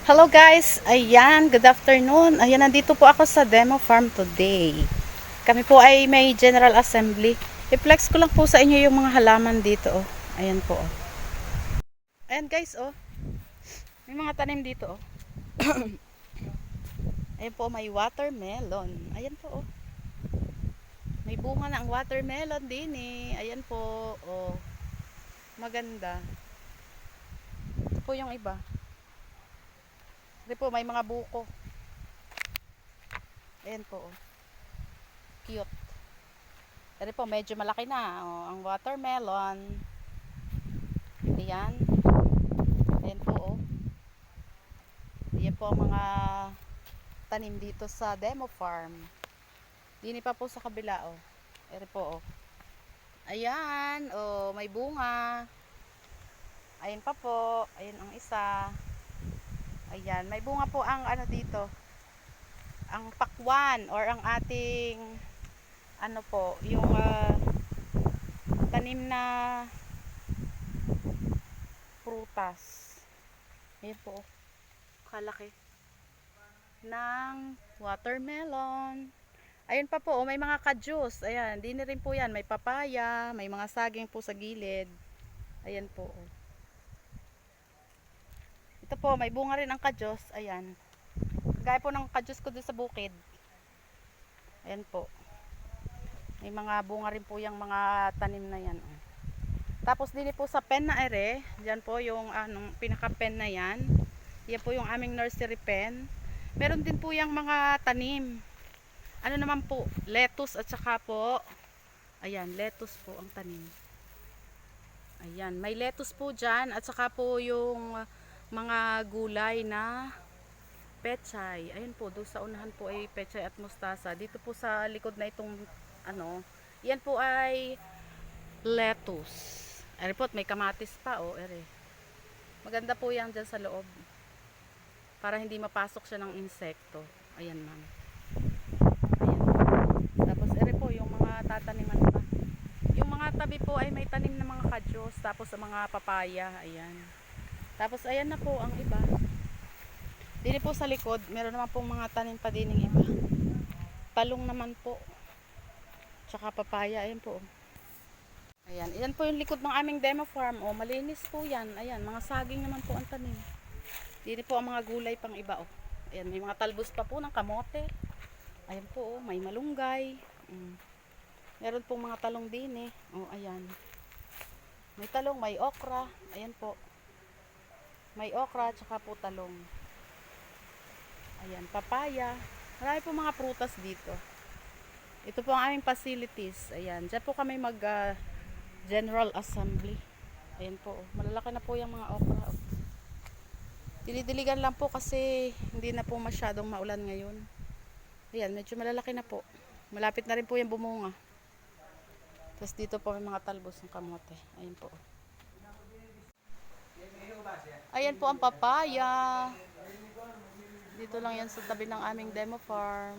Hello guys! Ayan, good afternoon. Ayan, nandito po ako sa demo farm today. Kami po ay may General Assembly. I-flex ko lang po sa inyo yung mga halaman dito. Oh. Ayan po. Oh. Ayan guys, oh. May mga tanim dito. Oh. Ayan po, may watermelon. Ayan po. Oh. May bunga na ang watermelon din eh. Ayan po. Oh. Maganda. Ito po yung iba. Ito po, may mga buko. Ayan po. Oh. Cute. Ito po, medyo malaki na. Oh, ang watermelon. Ayan. Ayan po, oh. Ayan po ang mga tanim dito sa demo farm. Dini pa po sa kabila, oh. Ayan po, oh. Ayan, oh, may bunga. Ayan pa po. Ayan ang isa. Ayan, may bunga po ang ano dito. Ang pakwan or ang ating ano po, yung tanim na prutas. Ayan po, oh. Kalaki ng watermelon. Ayun pa po, oh, may mga ka-juice. Ayan, di na rin po yan. May papaya, may mga saging po sa gilid. Ayan po. Oh. Ito po, may bunga rin ang ka-juice. Ayan. Gaya po ng ka-juice ko doon sa bukid. Ayan po. May mga bunga rin po yung mga tanim na yan. Oh. Tapos din po sa pen na ere, diyan po yung pinaka-pen na yan. Yan po yung aming nursery pen. Meron din po yung mga tanim. Ano naman po, lettuce at saka po, ayan, lettuce po ang tanim. Ayan, may lettuce po dyan at saka po yung mga gulay na pechay. Ayan po, doon sa unahan po ay pechay at mustasa. Dito po sa likod na itong ano, yan po ay lettuce. Ere po, may kamatis pa, oh, ere. Maganda po yan dyan sa loob. Para hindi mapasok siya ng insekto. Ayan, ma'am. Tapos ere po yung mga tataniman pa. Yung mga tabi po ay may tanim na mga kadyos, tapos sa mga papaya, ayan. Tapos ayan na po ang iba. Dili po sa likod, meron naman pong mga tanim pa din ng iba. Talong naman po. Tsaka papaya, ayan po. Ayan, iyan po yung likod ng aming demo farm. Oh, malinis po yan. Ayan, mga saging naman po ang tanim. Dili po ang mga gulay pang iba, oh. Ayan, may mga talbos pa po ng kamote. Ayan po, oh, may malunggay. Meron pong mga talong din eh. Oh, ayan. May talong, may okra. Ayan po. May okra, tsaka po talong. Ayan, papaya. Marami po mga prutas dito. Ito po ang aming facilities. Ayan, dyan po kami mag General Assembly. Ayan po. Oh. Malalaki na po yung mga okra. Oh. Dilidiligan lang po kasi hindi na po masyadong maulan ngayon. Ayan, medyo malalaki na po. Malapit na rin po yung bumunga. Tapos dito po may mga talbos ng kamote. Ayan po. Ayan po ang papaya. Dito lang yan sa tabi ng aming demo farm.